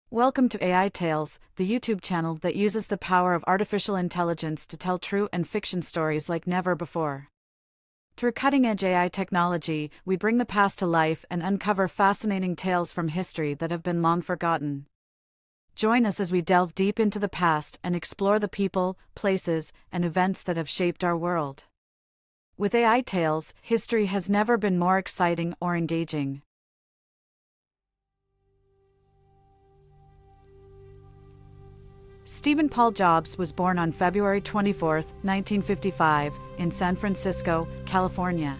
Welcome to AiTales, the YouTube channel that uses the power of artificial intelligence to tell true and fiction stories like never before. Through cutting-edge AI technology, we bring the past to life and uncover fascinating tales from history that have been long forgotten. Join us as we delve deep into the past and explore the people, places, and events that have shaped our world. With AiTales, history has never been more exciting or engaging. Stephen Paul Jobs was born on February 24, 1955, in San Francisco, California.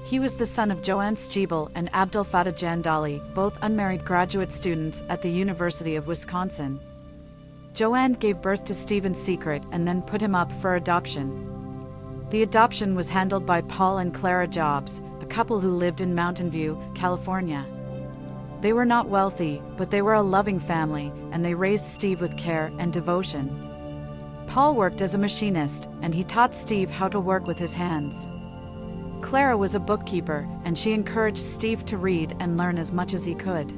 He was the son of Joanne Stiebel and Abdel Fattah Jandali, both unmarried graduate students at the University of Wisconsin. Joanne gave birth to Stephen secret and then put him up for adoption. The adoption was handled by Paul and Clara Jobs, a couple who lived in Mountain View, California. They were not wealthy, but they were a loving family, and they raised Steve with care and devotion. Paul worked as a machinist, and he taught Steve how to work with his hands. Clara was a bookkeeper, and she encouraged Steve to read and learn as much as he could.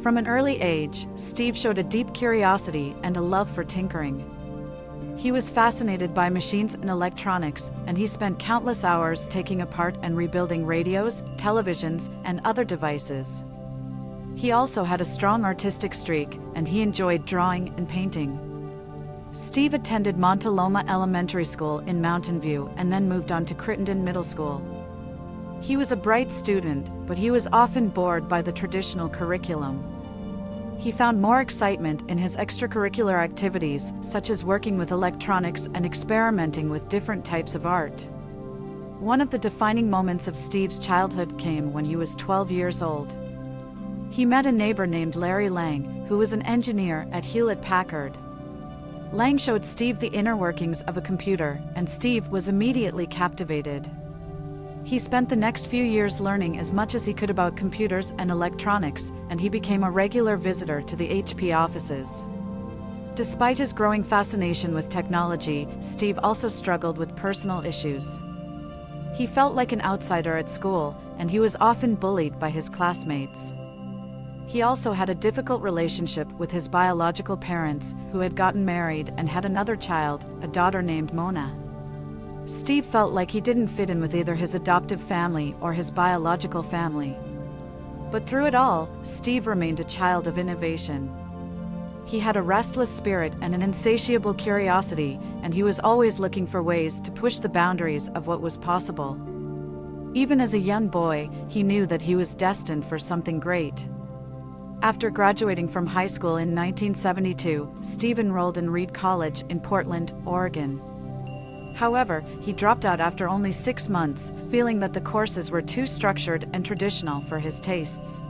From an early age, Steve showed a deep curiosity and a love for tinkering. He was fascinated by machines and electronics, and he spent countless hours taking apart and rebuilding radios, televisions, and other devices. He also had a strong artistic streak, and he enjoyed drawing and painting. Steve attended Montaloma Elementary School in Mountain View and then moved on to Crittenden Middle School. He was a bright student, but he was often bored by the traditional curriculum. He found more excitement in his extracurricular activities, such as working with electronics and experimenting with different types of art. One of the defining moments of Steve's childhood came when he was 12 years old. He met a neighbor named Larry Lang, who was an engineer at Hewlett-Packard. Lang showed Steve the inner workings of a computer, and Steve was immediately captivated. He spent the next few years learning as much as he could about computers and electronics, and he became a regular visitor to the HP offices. Despite his growing fascination with technology, Steve also struggled with personal issues. He felt like an outsider at school, and he was often bullied by his classmates. He also had a difficult relationship with his biological parents, who had gotten married and had another child, a daughter named Mona. Steve felt like he didn't fit in with either his adoptive family or his biological family. But through it all, Steve remained a child of innovation. He had a restless spirit and an insatiable curiosity, and he was always looking for ways to push the boundaries of what was possible. Even as a young boy, he knew that he was destined for something great. After graduating from high school in 1972, Steve enrolled in Reed College in Portland, Oregon. However, he dropped out after only 6 months, feeling that the courses were too structured and traditional for his tastes.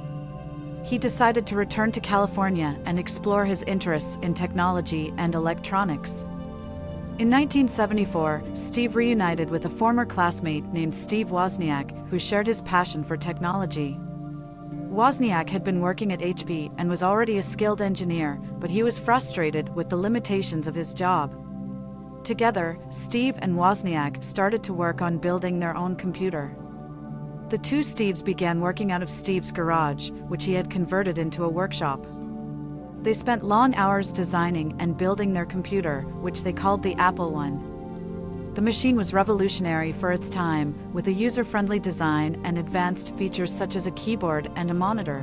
He decided to return to California and explore his interests in technology and electronics. In 1974, Steve reunited with a former classmate named Steve Wozniak, who shared his passion for technology. Wozniak had been working at HP and was already a skilled engineer, but he was frustrated with the limitations of his job. Together, Steve and Wozniak started to work on building their own computer. The two Steves began working out of Steve's garage, which he had converted into a workshop. They spent long hours designing and building their computer, which they called the Apple I. The machine was revolutionary for its time, with a user-friendly design and advanced features such as a keyboard and a monitor.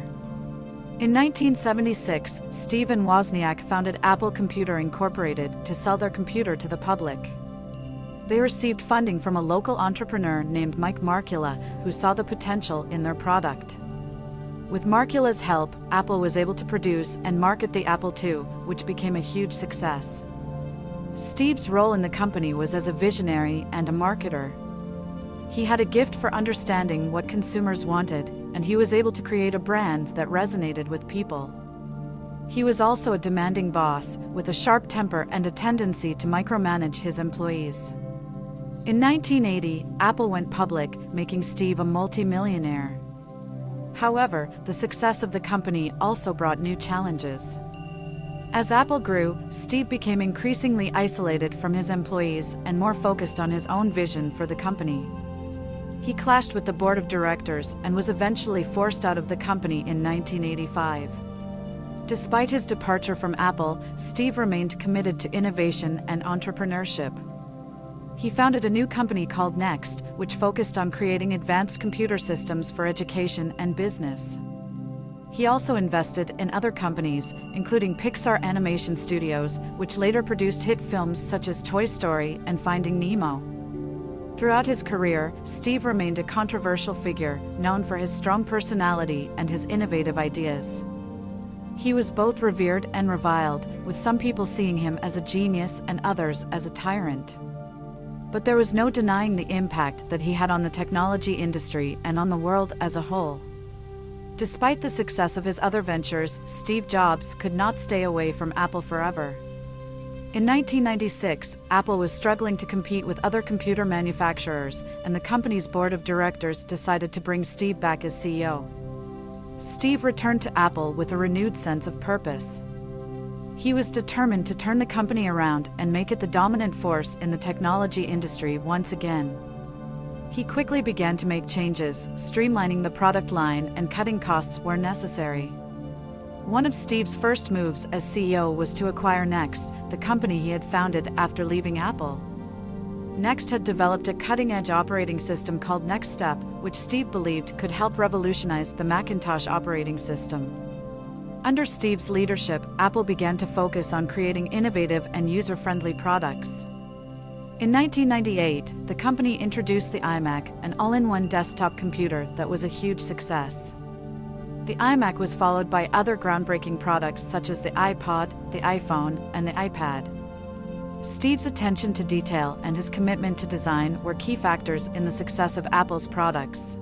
In 1976, Steve and Wozniak founded Apple Computer Incorporated to sell their computer to the public. They received funding from a local entrepreneur named Mike Markkula, who saw the potential in their product. With Markkula's help, Apple was able to produce and market the Apple II, which became a huge success. Steve's role in the company was as a visionary and a marketer. He had a gift for understanding what consumers wanted, and he was able to create a brand that resonated with people. He was also a demanding boss, with a sharp temper and a tendency to micromanage his employees. In 1980, Apple went public, making Steve a multi-millionaire. However, the success of the company also brought new challenges. As Apple grew, Steve became increasingly isolated from his employees and more focused on his own vision for the company. He clashed with the board of directors and was eventually forced out of the company in 1985. Despite his departure from Apple, Steve remained committed to innovation and entrepreneurship. He founded a new company called Next, which focused on creating advanced computer systems for education and business. He also invested in other companies, including Pixar Animation Studios, which later produced hit films such as Toy Story and Finding Nemo. Throughout his career, Steve remained a controversial figure, known for his strong personality and his innovative ideas. He was both revered and reviled, with some people seeing him as a genius and others as a tyrant. But there was no denying the impact that he had on the technology industry and on the world as a whole. Despite the success of his other ventures, Steve Jobs could not stay away from Apple forever. In 1996, Apple was struggling to compete with other computer manufacturers, and the company's board of directors decided to bring Steve back as CEO. Steve returned to Apple with a renewed sense of purpose. He was determined to turn the company around and make it the dominant force in the technology industry once again. He quickly began to make changes, streamlining the product line and cutting costs where necessary. One of Steve's first moves as CEO was to acquire Next, the company he had founded after leaving Apple. Next had developed a cutting-edge operating system called NextStep, which Steve believed could help revolutionize the Macintosh operating system. Under Steve's leadership, Apple began to focus on creating innovative and user-friendly products. In 1998, the company introduced the iMac, an all-in-one desktop computer that was a huge success. The iMac was followed by other groundbreaking products such as the iPod, the iPhone, and the iPad. Steve's attention to detail and his commitment to design were key factors in the success of Apple's products.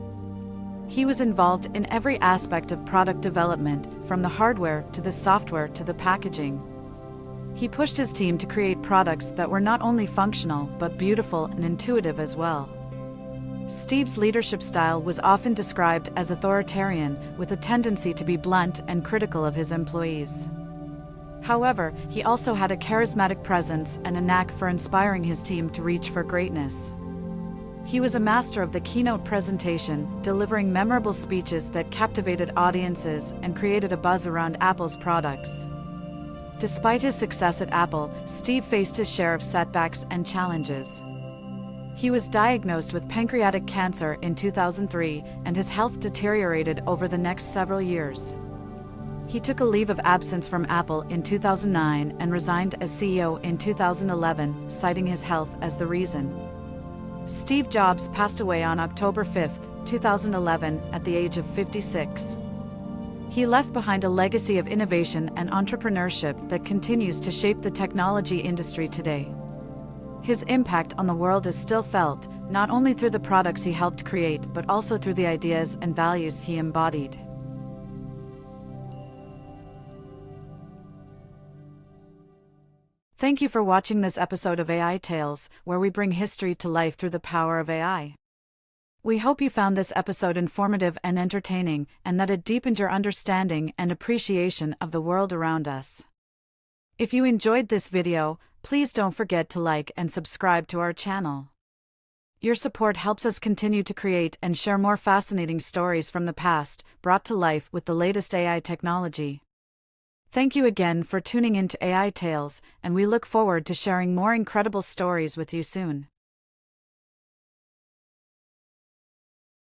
He was involved in every aspect of product development, from the hardware to the software to the packaging. He pushed his team to create products that were not only functional but beautiful and intuitive as well. Steve's leadership style was often described as authoritarian, with a tendency to be blunt and critical of his employees. However, he also had a charismatic presence and a knack for inspiring his team to reach for greatness. He was a master of the keynote presentation, delivering memorable speeches that captivated audiences and created a buzz around Apple's products. Despite his success at Apple, Steve faced his share of setbacks and challenges. He was diagnosed with pancreatic cancer in 2003, and his health deteriorated over the next several years. He took a leave of absence from Apple in 2009 and resigned as CEO in 2011, citing his health as the reason. Steve Jobs passed away on October 5, 2011, at the age of 56. He left behind a legacy of innovation and entrepreneurship that continues to shape the technology industry today. His impact on the world is still felt, not only through the products he helped create, but also through the ideas and values he embodied. Thank you for watching this episode of AiTales, where we bring history to life through the power of AI. We hope you found this episode informative and entertaining, and that it deepened your understanding and appreciation of the world around us. If you enjoyed this video, please don't forget to like and subscribe to our channel. Your support helps us continue to create and share more fascinating stories from the past, brought to life with the latest AI technology. Thank you again for tuning in to AiTales, and we look forward to sharing more incredible stories with you soon.